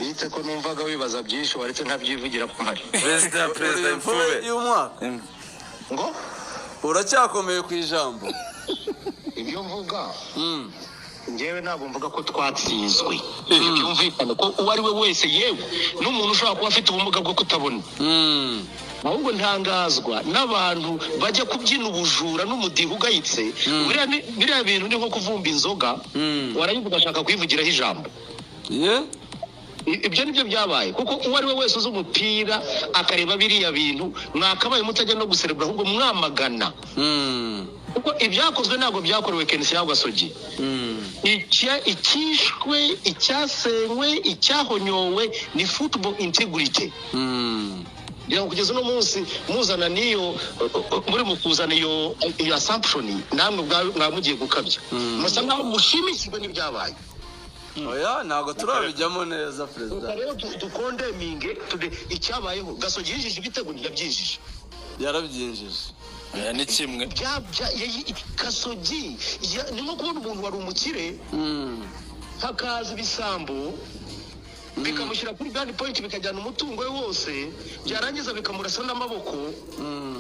bite ko numvaga wibaza byinshi waretse ntabyivugira ko hari President imfube y'umwaka ngo uracyakomeye ku ijambo ibyo mvuga ngewe ntabwo mvuga ko twatsinzwe byumvikana ko uwo ari we wese yewe n'umuntu ushobora kuba afite ubumuga bwo kutabona ahubwo ntangazwa n'abantu bajya kubyina ubujura n'umudiho ugayitse biriya bintu ni nko kuvumba inzoga warangiza ugashaka kuyivugiraho ijambo ibyo nibyo byabaye kuko uwo ari we wese uzi umupira akareba biriya bintu mwakabaye mutajya no guserebura ahubwo mwamagana kuko ibyakozwe ntabwo byakorewe KNC cyangwa Gasogi icyishwe icyasenywe icyahonyowe ni football integrity kugeza uno munsi muzana niyo muri mukuzana iyo assumption namwe mwamugiye gukabya musa nkaho mushimishijwe n'ibyabaye oya ntabwo turabijyamo neza President rero dukondeminge icyabayeho Gasogi yinjije igitego ntiyabyinjije yarabyinjije ni kimwe Gasogi ni nko kubona umuntu wari umukire hakaza ibisambo bikamushyira kuri gani point bikajyana umutungo we wose byarangiza bikamurasa n'amaboko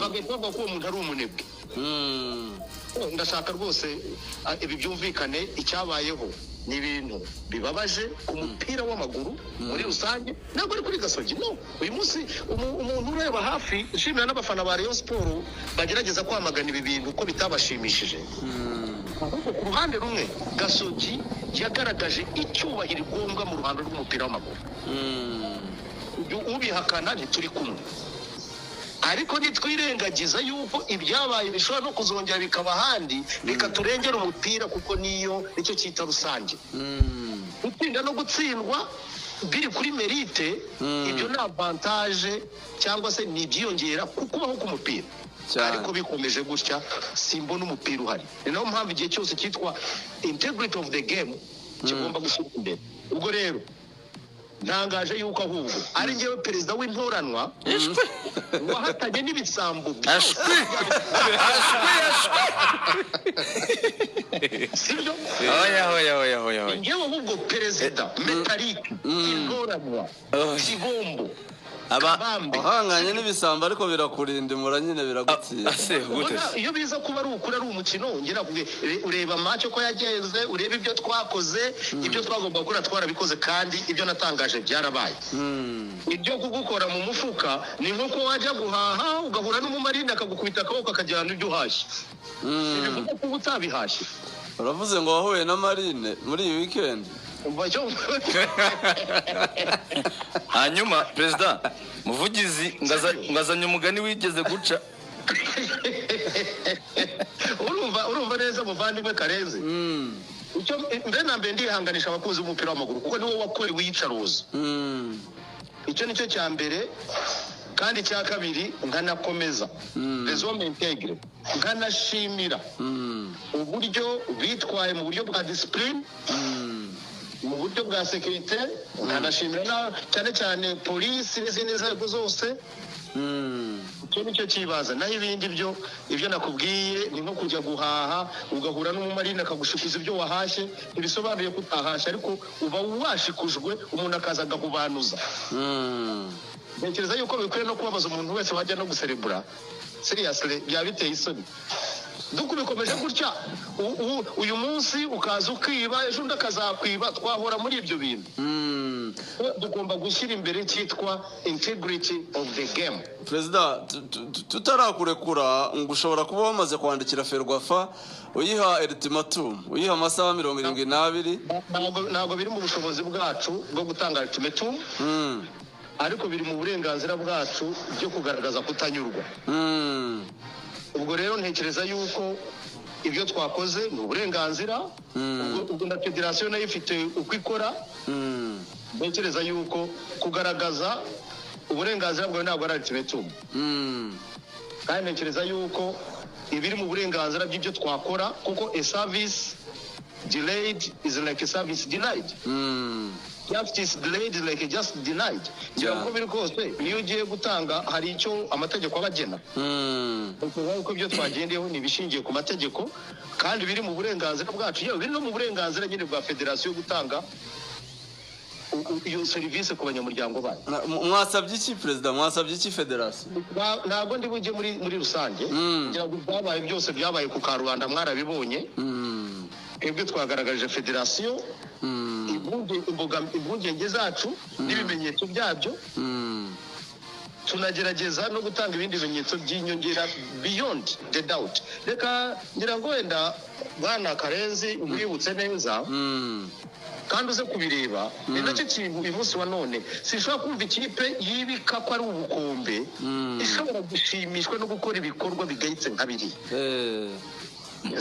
bagahita bavuga ko uwo muntu ari umunebwe ndashaka rwose ibi byumvikane icyabayeho ni ibintu bibabaje ku mupira w'amaguru muri rusange ntabwo ari kuri Gasogi no uyu munsi umuntu ureba hafi nshimira n'abafana ba Rayon Sport bagerageza kwamagana ibi bintu ko bitabashimishije ahubwo ku ruhande rumwe Gasogi yagaragaje icyubahiro ngombwa mu ruhando rw'umupira w'amaguru ubihakana ntituri kumwe ariko ntitwirengagiza yuko ibyabaye bishobora no kuzongera bikaba ahandi bikaturengera umupira kuko nicyo cyita rusange gutsinda no gutsindwa biri kuri merite ibyo ni avantage cyangwa se ni ibyiyongera kukubaho k'umupira ariko bikomeje gutya simbona umupira uhari ni nayo mpamvu igihe cyose cyitwa integrity of the game kigomba gushyirwa imbere ubwo rero ntangaje yuko ahubwo ari njyewe perezida w'intoranwa wahatanye n'ibisambo sibyo njyewe ahubwo perezida metalike intoranwa kibombo ahanganye n'ibisambo ariko birakurinda imura nyine biragutsinda iyo biza kuba ari ukuri ari umukino ngira ureba match ko yagenze ureba ibyo twakoze ibyo twagomba gukora twarabikoze kandi ibyo natangaje byarabaye ibyo kugukora mu mufuka ni nko wajya guhaha ugahura n'umumarine akagukubita akaboko akajyana ibyo uhashye ibivuga ko utabihashye uravuze ngo wahuye na marine muri iyi weekend hanyuma President muvugizi ngazanye umugani wigeze guca urumva neza muvandimwe Karenze icyo mbere na mbere ndihanganisha abakunzi b'umupira w'amaguru kuko niwo wakorewe iyicaruza icyo nicyo cya mbere kandi cya kabiri nkanakomeza resume integre nkanashimira uburyo bitwaye mu buryo bwa discipline mu buryo bwa sekirite nkanashimira cyane cyane polisi n'izindi nzego zose icyo nicyo kibaza naho ibindi ibyo nakubwiye ni nko kujya guhaha ugahura n'umumarine akagushikuza ibyo wahashye ntibisobanuye ko utahashye ariko uba washikujwe umuntu akaza agahubanuza ntekereza yuko bikwiye no kubabaza umuntu wese wajya no guserebura seriously byaba biteye isoni dukubikomeje gutya uyu munsi ukaza ukiba ejo undi akazakwiba twahora muri ibyo bintu tugomba gushyira imbere cyitwa integrity of the game President tutarakurekura ngo ushobora kuba wamaze kwandikira Ferwafa uyiha ultimatum uyiha amasaha 72 ntabwo biri mu bushobozi bwacu bwo gutanga ultimatum ariko biri mu burenganzira bwacu byo kugaragaza kutanyurwa ubwo rero ntekereza yuko ibyo twakoze ni uburenganzira ubwo na federasiyo nayo ifite uko ikora ntekereza yuko kugaragaza uburenganzira bwawe ntabwo ari ultimatum kandi ntekereza yuko ibiri mu burenganzira by'ibyo twakora kuko a service delayed is like a service denied justice delayed is like just denied uko biri kose niyo ugiye gutanga hari icyo amategeko abagena uko ibyo twagendeyeho ni ibishingiye ku mategeko kandi biri mu burenganzira bwacu yewe biri no mu burenganzira nyine bwa federasiyo gutanga iyo serivisi ku banyamuryango bayo. Mwasabye iki perezida, mwasabye iki federation? Ntabwo ndi bujye muri rusange, ngira ngo byabaye byose byabaye ku Karubanda mwarabibonye. Ebwe twagaragaje federation impungenge zacu n'ibimenyetso byabyo, tunagerageza no gutanga ibindi bimenyetso by'inyongera beyond the doubt. Reka ngira ngo wenda bwana Karenzi umwibutse neza kandi uze kubireba, ni nacyo kintu uyu munsi wa none sinshobora kumva ikipe yibika ko ari ubukombe ishobora gushimishwa no gukora ibikorwa bigayitse nka biri.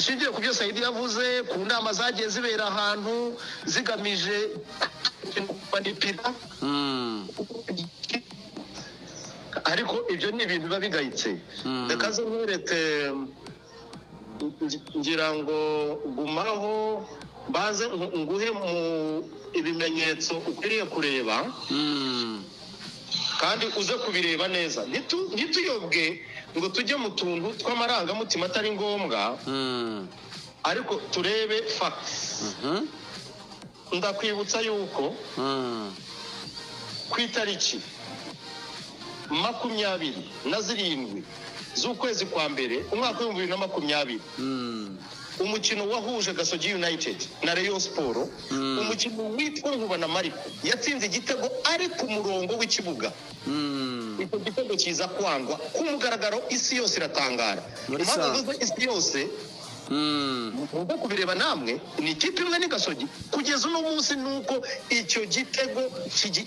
Shingiye ku byo Saidi yavuze, ku nama zagiye zibera ahantu zigamije manipira, ariko ibyo ni ibintu biba bigayitse. Reka zo nkwereke, ngira ngo gumaho baze nguhe mu ibimenyetso ukwiriye kureba kandi uze kubireba neza. Ntituyobwe ngo tujye mu tuntu tw'amarangamutima atari ngombwa, ariko turebe facts. Ndakwibutsa yuko ku itariki 27 z'ukwezi kwa mbere umwaka wa 2020 umukino wahuje Gasogi United na Rayon Sport, umukino witwa Nkuba na Mariko yatsinze igitego ari ku murongo w'ikibuga. Icyo gitego kiza kwangwa ku mugaragaro, isi yose iratangara. Impamvu isi yose mugo kubireba namwe, ni ikipe imwe ni Gasogi. Kugeza uno munsi nuko icyo gitego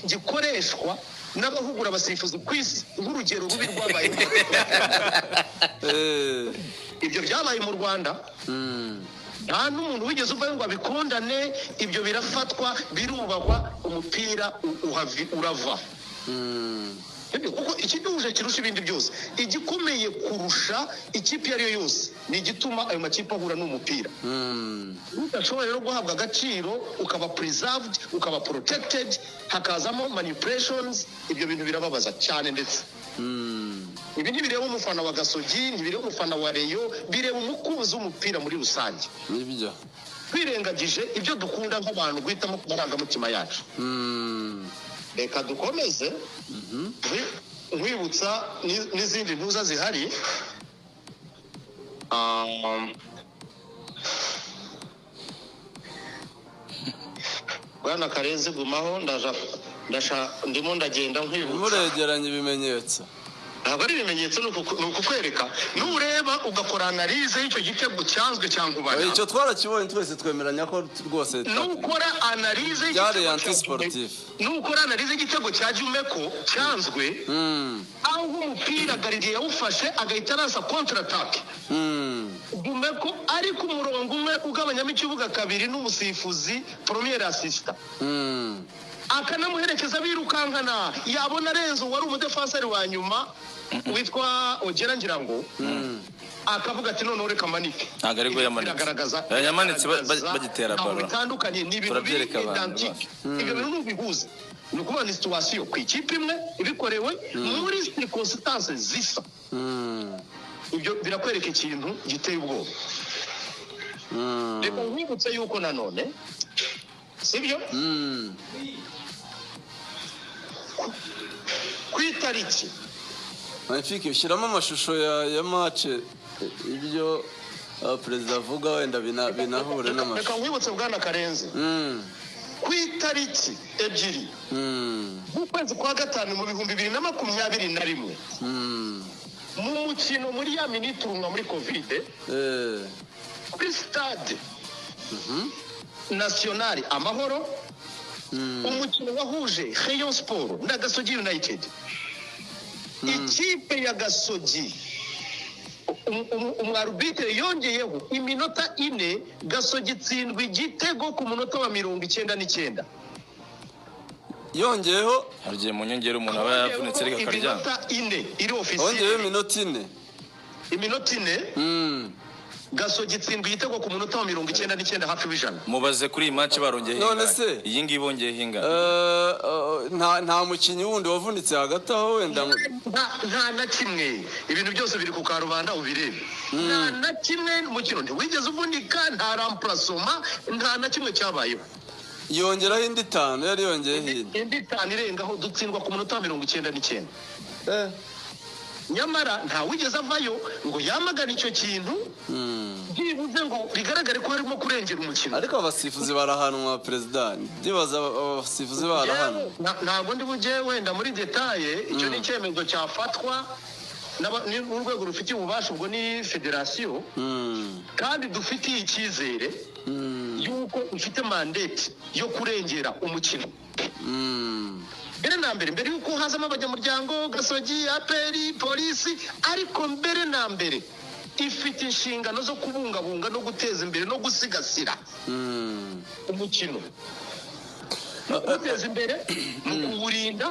gikoreshwa n'abahugura abasifuzi ku isi nk'urugero rubi rwabaye. Ibyo byabaye mu Rwanda, nta n'umuntu wigeze uvayo ngo abikondane. Ibyo birafatwa, birubahwa, umupira urava. Kuko ikiduhuje kirusha ibindi byose, igikomeye kurusha ikipe iyo ari yo yose ni igituma ayo makipe ahura n'umupira. Udashobora rero guhabwa agaciro, ukaba preserved, ukaba protected, hakazamo manipulations. Ibyo bintu birababaza cyane. Ndetse ibi ntibireba umufana wa Gasogi, ntibireba umufana wa Rayon, bireba umukunzi w'umupira muri rusange. Nibyo twirengagije ibyo dukunda nk'abantu guhitamo ku marangamutima yacu. Reka dukomeze nkwibutsa n'izindi ntuza zihari. Bwana Karenzi gumaho, ndimo ndagenda nkwibutsa. Muregeranye ibimenyetso. Ntabwo ari ibimenyetso, ni ukukwereka. Nureba ugakora analize y'icyo gitego cyanzwe cyangwa ubana. Icyo twarakibonye twese twemeranya ko rwose nukora analize y'igitego cya Jumeko cyanzwe, aho umupira Garidiye yawufashe agahita arasa counter attack. Jumeko ari ku murongo umwe ugabanyamo ikibuga kabiri n'umusifuzi premier assistant. Akanamuherekeza birukankana, yabona Renzo wari umudefenseur wa nyuma witwa Ogera ngira ngo, akavuga ati none reka manike. Ntago ari go yamanitse bagitera baro. Bitandukanye ni ibintu identique. Ibyo bintu nubihuza. Ni ukuvuga ni situation ku ikipe imwe ibikorewe muri circonstances zisa. Ibyo birakwereka ikintu giteye ubwoba. Reka nkwibutse yuko nanone sibyo ku itariki Magnifique, ushyiramo amashusho ya match ibyo perezida avuga, wenda binahure n'amashusho. Reka nkwibutse bwana Karenzi, ku itariki 2 z'ukwezi kwa gatanu mu 2021 mu mukino muri ya miniturunga muri covid kuri stade nationale Amahoro, umukino wahuje Rayon Sport na Gasogi United. Ikipe ya Gasogi umwarbitre yongeyeho iminota 4, Gasogi tsindwa igitego ku munota wa 99. Yongeyeho hagiye mu nyongera umuntu aba yavunitse reka karya. Iminota 4 iri officiel. Yongeyeho iminota 4. Iminota 4. Gasogi tsindwa igitego ku munota wa 99 hafi w'ijana. Mubaze kuri iyi match barongeye. None se iyi ngiyi bongeye hinga. Nta mukinyi wundi wavunitse hagati aho wenda nta na kimwe. Ibintu byose biri ku Karubanda ubirebe. Nta na kimwe umukino ntiwigeze uvunika, nta remplacement, nta na kimwe cyabayeho. yongeraho indi 5 yari yongeyeho indi 5 irengaho dutsindwa ku munota 99 nyamara nta wigeze avayo ngo yamagana icyo kintu byibuze ngo bigaragare ko harimo kurengera umukino. Ariko abasifuzi barahanwa president ndibaza abasifuzi barahanwa ntabwo ndi buje wenda muri detaye icyo ni icyemezo cyafatwa n'urwego rufite ububasha ubwo ni federasiyo kandi dufitiye icyizere yuko ufite mandate yo kurengera umukino. Mbere na mbere yuko hazamo abanyamuryango Gasogi, APR, polisi, ariko mbere na mbere ifite inshingano zo kubungabunga no guteza imbere no gusigasira umukino, no guteza imbere no kuwurinda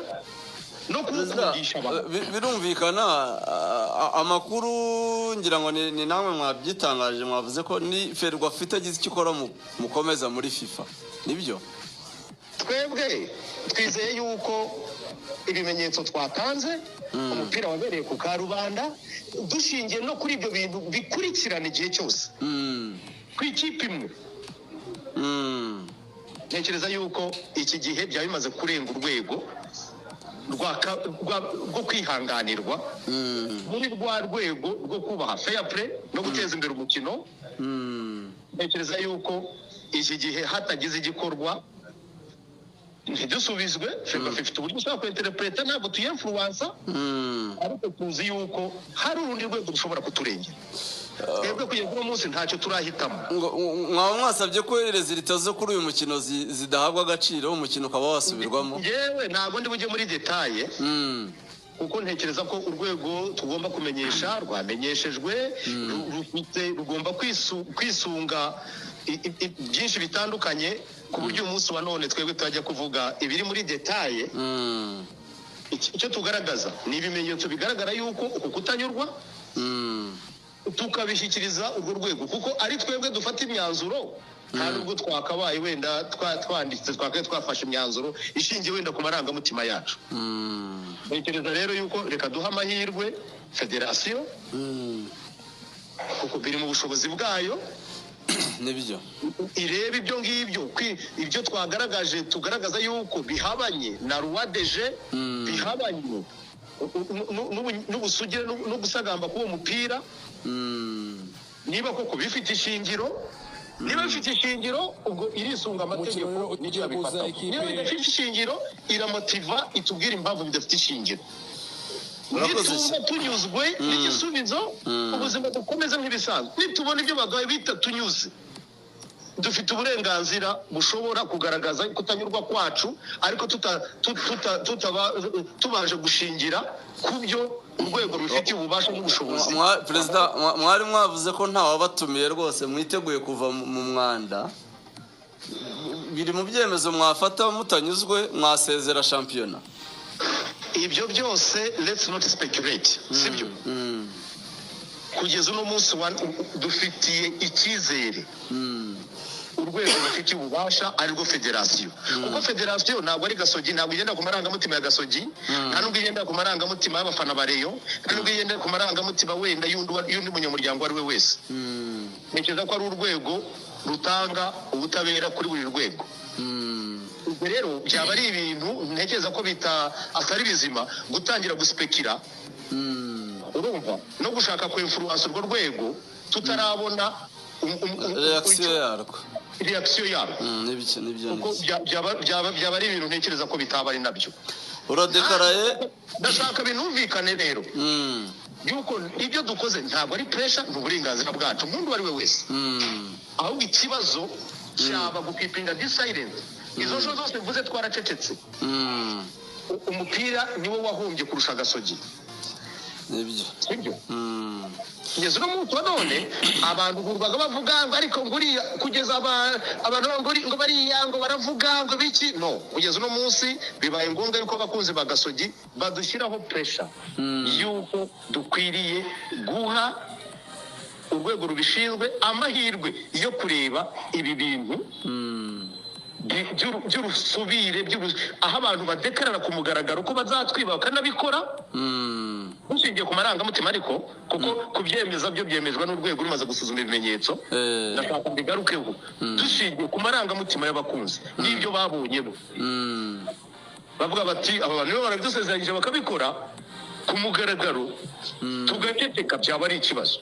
no kuwukundisha abantu. Birumvikana amakuru ngira ngo ni namwe mwabyitangaje, mwavuze ko ni Ferwa afite agize icyo ikora mukomeza muri FIFA, nibyo? Twebwe twizeye yuko ibimenyetso twatanze umupira wabereye ku Karubanda dushingiye no kuri ibyo bintu bikurikirana igihe cyose ku ikipe imwe. Ntekereza yuko iki gihe byaba bimaze kurenga urwego rwo kwihanganirwa muri rwa rwego rwo kubaha fair play no guteza imbere umukino. Ntekereza yuko iki gihe hatagize igikorwa ntidusubizwe. Ferwa ifite uburyo ushobora kwinterpreta, ntabwo tuyinfluensa, ariko tuzi yuko hari urundi rwego rushobora kuturengera. Twebwe kugeza uno munsi ntacyo turahitamo. Mwaba mwasabye ko resulta zo kuri uyu mukino zidahabwa agaciro, umukino ukaba wasubirwamo? Yewe ntabwo ndi bujye muri detaye kuko ntekereza ko urwego tugomba kumenyesha rwamenyeshejwe, rugomba kwisunga byinshi bitandukanye ku buryo umunsi wa none twebwe twajya kuvuga ibiri muri detaye. Icyo tugaragaza ni ibimenyetso bigaragara yuko uku kutanyurwa tukabishyikiriza urwo rwego, kuko ari twebwe dufata imyanzuro, nta nubwo twakabaye wenda twanditse twafashe imyanzuro ishingiye wenda ku marangamutima yacu. Ntekereza rero yuko reka duha amahirwe federasiyo kuko biri mu bushobozi bwayo, nibyo ireba ibyo ngibyo ibyo twagaragaje tugaragaza yuko bihabanye na ruwadeje, bihabanye n'ubusugire no gusagamba k'uwo mupira. Niba koko bifite ishingiro, niba bifite ishingiro ubwo irisunga amategeko n'icyo bifata. Niba bidafite ishingiro iramotiva itubwira impamvu bidafite ishingiro. Nitubona tunyuzwe n'igisubizo ubuzima dukomeza nk'ibisanzwe. Nitubona ibyo bagaye bita tunyuze, dufite uburenganzira bushobora kugaragaza kutanyurwa kwacu, ariko tubaje gushingira ku byo urwego rufite ububasha n'ubushobozi. Perezida, mwari mwavuze ko nta wabatumiye rwose, mwiteguye kuva mu mwanda. Biri mu byemezo mwafata mutanyuzwe mwasezera shampiyona? Ibyo byose let's not speculate, sibyo? Kugeza uno munsi dufitiye icyizere urwego rufite ububasha arirwo federasiyo, kuko federasiyo ntabwo ari Gasogi, ntabwo igenda ku marangamutima ya Gasogi, nta nubwo igenda ku marangamutima y'abafana ba Rayon, nta nubwo igenda ku marangamutima wenda y'undi munyamuryango ari we wese. Ntekereza ko ari urwego rutanga ubutabera kuri buri rwego. Ubwo rero byaba ari ibintu ntekereza ko atari bizima gutangira guspekira, urumva, no gushaka kwinfluence urwo rwego tutarabona reaction yarwo. Kuko byaba ari ibintu ntekereza ko bitaba ari nabyo. Uradekaraye ndashaka binumvikane rero yuko ibyo dukoze ntabwo ari pressure, n'uburenganzira bwacu umuntu ari we wese, ahubwo ikibazo cyaba gupipinga silent. Izo zose mvuze twaracecetse. Umupira niwo wahombye kurusha Gasogi, nibyo. Kugeza uno munsi wa none abantu burwaga bavuga ngo ariko nguriya, kugeza abantu ngo bariya ngo baravuga ngo biki, no. Kugeza uno munsi bibaye ngombwa yuko abakunzi ba Gasogi badushyiraho pressure yuko dukwiriye guha urwego rubishinzwe amahirwe yo kureba ibi bintu by'urusubire, aho abantu badekarara ku mugaragaro ko bazatwiba bakanabikora, dushingiye ku marangamutima ariko kuko kubyemeza byo byemezwa n'urwego rumaze gusuzuma ibimenyetso ndashaka mbigarukeho dushingiye ku marangamutima y'abakunzi n'ibyo babonyemo bavuga bati aba bantu barabyusezeranyije bakabikora ku mugaragaro tugakeka byaba ari ikibazo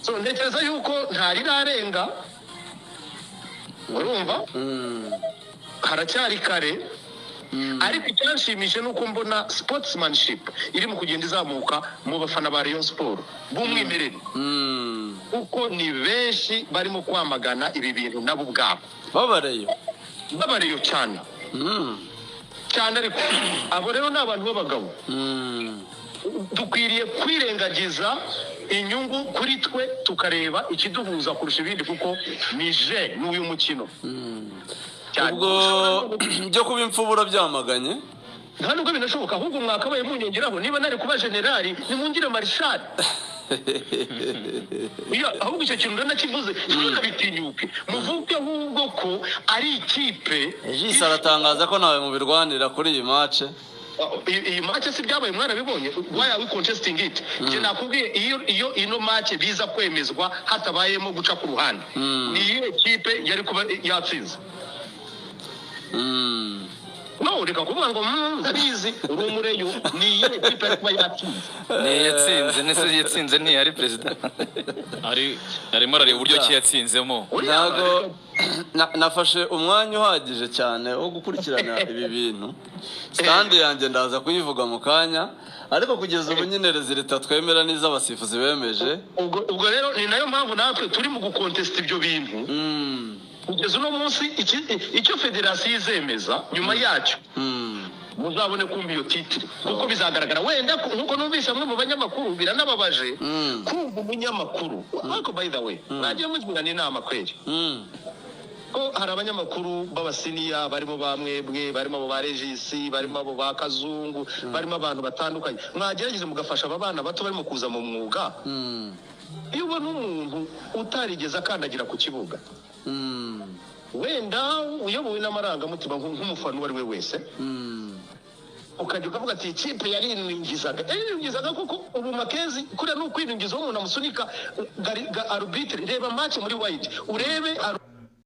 so ntekereza yuko ntarirarenga urumva haracyari kare ariko icyashimisha nuko mbona sportsmanship iri mu kugenda izamuka mu bafana ba Rayon Sport b'umwimerere uko ni benshi barimo kwamagana ibi bintu nabo ubwabo babareyo cyane cyane ariko abo rero ni abantu b'abagabo dukwiriye kwirengagiza inyungu kuri twe tukareba ikiduhuza kurusha ibindi kuko ni je n'uyu mukino ubwo byo kuba imfubura byamaganye nta nubwo binashoboka ahubwo mwakabaye munyongeraho niba nari kuba generali nimungire marshal ahubwo icyo kintu ndanakivuze ntabitinyuke muvuge ahubwo ko ari ikipe Jisi aratangaza ko nawe mubirwanira kuri iyi match iyi match si byabaye mwana bibonye why are we contesting it je nakubwiye iyo ino match biza kwemezwa hatabayemo guca ku ruhande ni iyo ekipe yari kuba yatsinze no reka kuvuga ngo ndabizi urumureyo ni iyo ekipe yari kuba yatsinze ni yatsinze nese yatsinze ni yari president arimo arareba uburyo ki yatsinzemo ntago nafashe umwanya uhagije cyane wo gukurikirana ibi bintu stand yanjye ndaza kuyivuga mu kanya ariko kugeza ubu nyine rezilita twemera n'iza abasifuzi bemeje ubwo rero ni nayo mpamvu natwe turi mu gukontesta ibyo bintu kugeza uno munsi icyo federasiyo izemeza nyuma yacyo muzabone kumva iyo titire kuko bizagaragara wenda nkuko numvise amwe mu banyamakuru biranababaje kumva umunyamakuru ariko by the way mwagiye mugirana inama kweri ko hari abanyamakuru b'abasiniya barimo bamwebwe barimo abo ba regisi barimo abo ba kazungu barimo abantu batandukanye mwagerageze mugafasha aba bana bato barimo kuza mu mwuga iyo ubona umuntu utarigeze akandagira ku kibuga wenda uyobowe n'amarangamutima nk'umufana uwo ari we wese ukajya ukavuga ati ikipe yarinjizaga kuko ubu makezi kuriya ni ukwiringiza uwo umuntu amusunika arbitre reba match muri white urebe